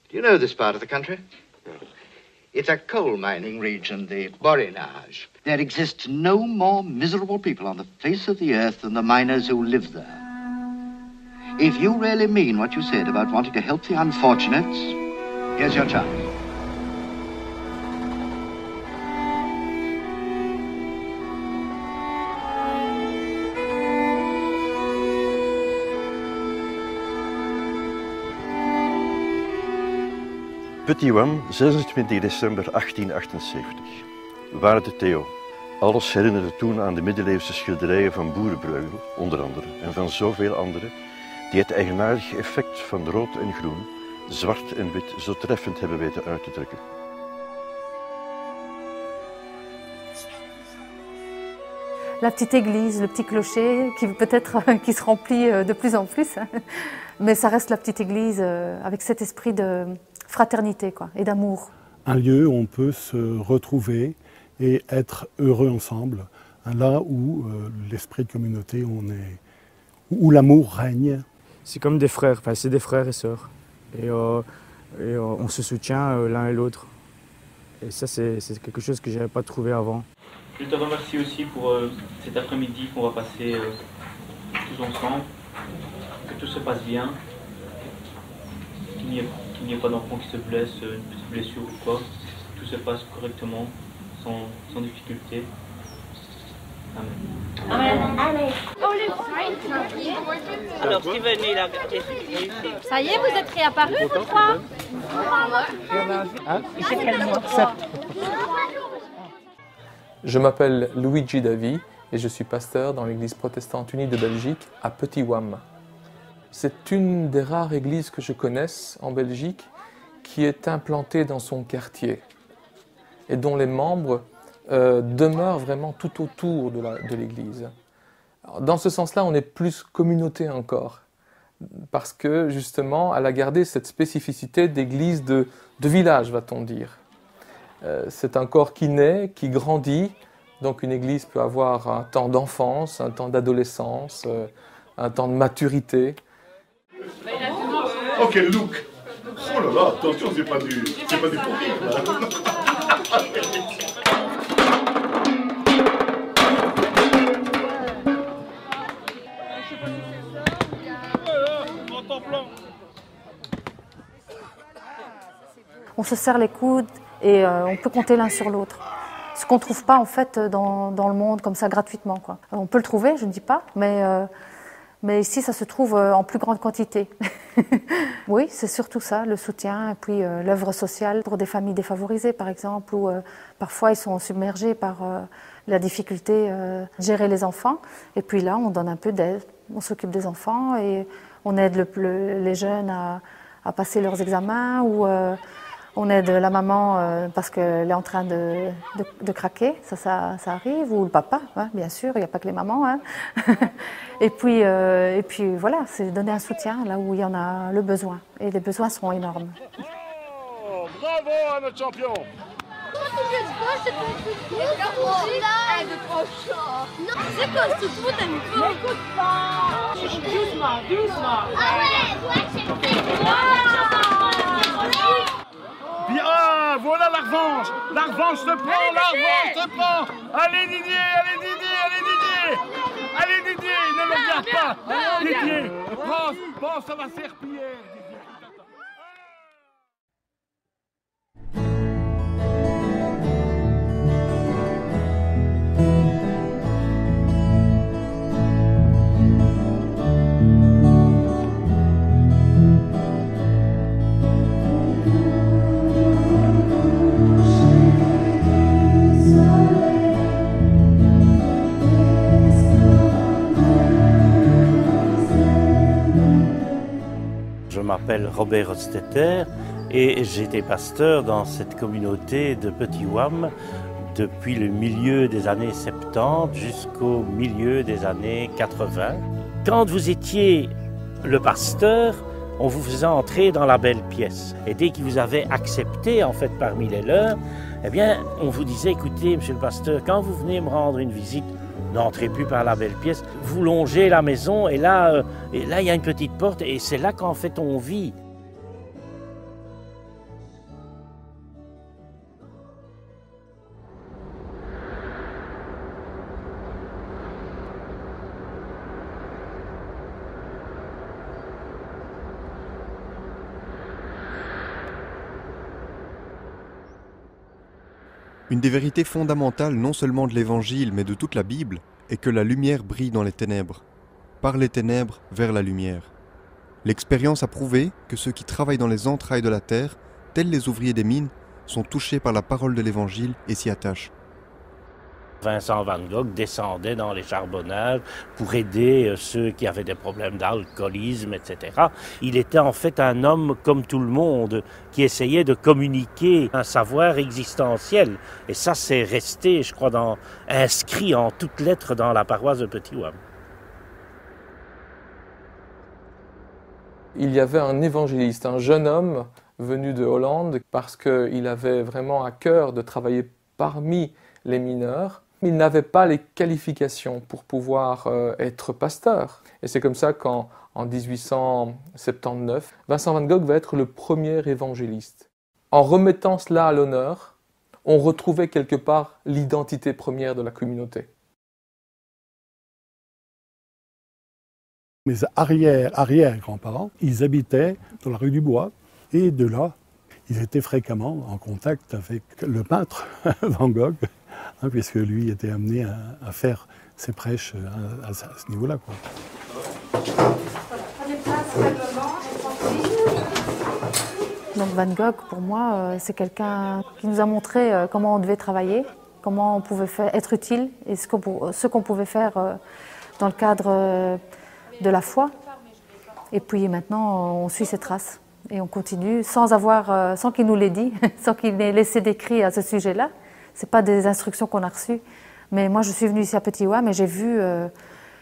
Do you know this part of the country? No. It's a coal mining region, the Borinage. There exist no more miserable people on the face of the earth than the miners who live there. If you really mean what you said about wanting to help the unfortunates, here's your chance. Petit Wam, 26 december 1878. Waarde Theo, alles herinnerde toen aan de middeleeuwse schilderijen van Boerenbreugel, onder andere, en van zoveel andere, die het eigenaardige effect van rood en groen, zwart en wit zo treffend hebben weten uit te drukken. La petite église, le petit clocher, qui peut-être qui se remplit de plus en plus, mais ça reste la petite église avec cet esprit de fraternité quoi, et d'amour. Un lieu où on peut se retrouver et être heureux ensemble, là où l'esprit de communauté, où l'amour règne. C'est comme des frères, enfin, c'est des frères et sœurs. Et on se soutient l'un et l'autre. Et ça, c'est quelque chose que je n'avais pas trouvé avant. Je te remercie aussi pour cet après-midi qu'on va passer tous ensemble, que tout se passe bien, qu'il n'y ait pas d'enfant qui se blesse, une petite blessure ou quoi, que tout se passe correctement, sans difficulté. Amen. Amen. Amen. Alors, Steven, il a... Ça y est, vous êtes réapparus, vous trois? C'est quel mois? Je m'appelle Luigi Davi et je suis pasteur dans l'église protestante unie de Belgique à Petit Wam. C'est une des rares églises que je connaisse en Belgique qui est implantée dans son quartier et dont les membres demeurent vraiment tout autour de l'église. Dans ce sens-là, on est plus communauté encore parce que justement, elle a gardé cette spécificité d'église de village, va-t-on dire. C'est un corps qui naît, qui grandit, donc une église peut avoir un temps d'enfance, un temps d'adolescence, un temps de maturité. Oh quel look! Oh là là, attention, c'est pas du pourri là. On se serre les coudes et on peut compter l'un sur l'autre. Ce qu'on ne trouve pas en fait dans le monde comme ça gratuitement, quoi. On peut le trouver, je ne dis pas, mais ici ça se trouve en plus grande quantité. Oui, c'est surtout ça, le soutien et puis l'œuvre sociale pour des familles défavorisées par exemple, où parfois ils sont submergés par la difficulté de gérer les enfants. Et puis là, on donne un peu d'aide, on s'occupe des enfants et on aide les jeunes à passer leurs examens ou on aide la maman parce qu'elle est en train de craquer, ça arrive, ou le papa, hein, bien sûr, il n'y a pas que les mamans. Hein. et puis voilà, c'est donner un soutien là où il y en a le besoin. Et les besoins sont énormes. Oh, bravo à notre champion! C'est quoi ce trou d'un micro? N'écoute pas! Doucement, doucement! Ah ouais, vous acceptez! Bien, voilà la revanche! La revanche te prend, la revanche te prend! Allez Didier, allez Didier, allez Didier! Allez Didier, ne le regarde pas! Didier, pense à la serpillière! Je m'appelle Robert Hofstetter et j'étais pasteur dans cette communauté de Petit Wam depuis le milieu des années 70 jusqu'au milieu des années 80. Quand vous étiez le pasteur, on vous faisait entrer dans la belle pièce. Et dès qu'ils vous avaient accepté en fait parmi les leurs, eh bien, on vous disait, écoutez, monsieur le pasteur, quand vous venez me rendre une visite, n'entrez plus par la belle pièce. Vous longez la maison et là, il y a une petite porte et c'est là qu'en fait on vit. Une des vérités fondamentales non seulement de l'Évangile mais de toute la Bible est que la lumière brille dans les ténèbres, par les ténèbres vers la lumière. L'expérience a prouvé que ceux qui travaillent dans les entrailles de la terre, tels les ouvriers des mines, sont touchés par la parole de l'Évangile et s'y attachent. Vincent van Gogh descendait dans les charbonnages pour aider ceux qui avaient des problèmes d'alcoolisme, etc. Il était en fait un homme comme tout le monde qui essayait de communiquer un savoir existentiel. Et ça, c'est resté, je crois, inscrit en toutes lettres dans la paroisse de Petit-Wam. Il y avait un évangéliste, un jeune homme venu de Hollande parce qu'il avait vraiment à cœur de travailler parmi les mineurs. Il n'avait pas les qualifications pour pouvoir être pasteur. Et c'est comme ça qu'en 1879, Vincent van Gogh va être le premier évangéliste. En remettant cela à l'honneur, on retrouvait quelque part l'identité première de la communauté. Mes arrière-grands-parents, ils habitaient dans la rue du Bois. Et de là, ils étaient fréquemment en contact avec le peintre Van Gogh, puisque lui était amené à faire ses prêches à ce niveau-là. Donc Van Gogh, pour moi, c'est quelqu'un qui nous a montré comment on devait travailler, comment on pouvait être utile et ce qu'on pouvait faire dans le cadre de la foi. Et puis maintenant, on suit ses traces et on continue sans qu'il nous l'ait dit, sans qu'il ait laissé d'écrit à ce sujet-là. Ce n'est pas des instructions qu'on a reçues. Mais moi, je suis venue ici à Petit-Wam et j'ai vu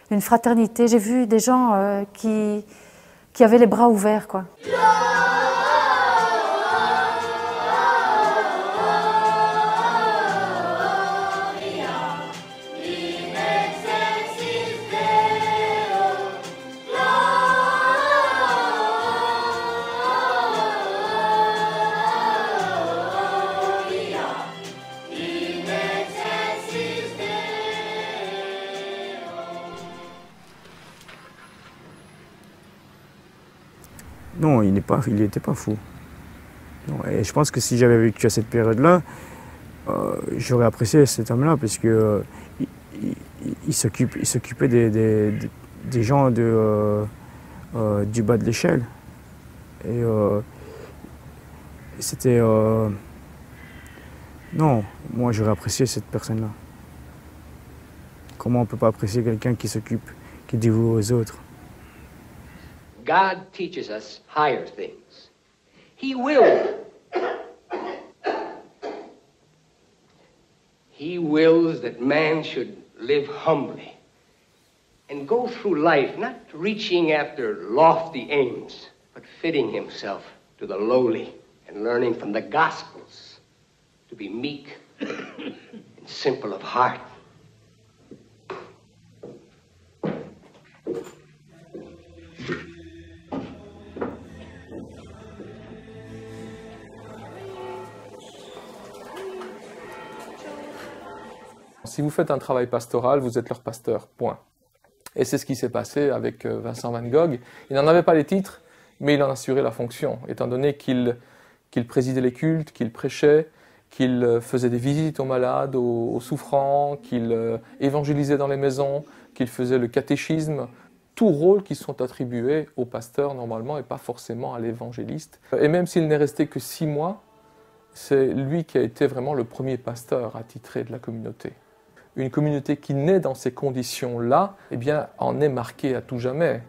une fraternité, j'ai vu des gens qui avaient les bras ouverts, quoi. Non, il n'était pas fou. Non, et je pense que si j'avais vécu à cette période-là, j'aurais apprécié cet homme-là, parce que il s'occupait des gens du bas de l'échelle. Et c'était... Non, moi j'aurais apprécié cette personne-là. Comment on ne peut pas apprécier quelqu'un qui s'occupe, qui est dévoué aux autres? God teaches us higher things. He wills that man should live humbly and go through life not reaching after lofty aims, but fitting himself to the lowly and learning from the Gospels to be meek and simple of heart. Si vous faites un travail pastoral, vous êtes leur pasteur, point. Et c'est ce qui s'est passé avec Vincent van Gogh. Il n'en avait pas les titres, mais il en assurait la fonction, étant donné qu'il présidait les cultes, qu'il prêchait, qu'il faisait des visites aux malades, aux souffrants, qu'il évangélisait dans les maisons, qu'il faisait le catéchisme. Tout rôle qui sont attribués au pasteur normalement et pas forcément à l'évangéliste. Et même s'il n'est resté que 6 mois, c'est lui qui a été vraiment le premier pasteur attitré de la communauté. Une communauté qui naît dans ces conditions-là, eh bien, en est marquée à tout jamais.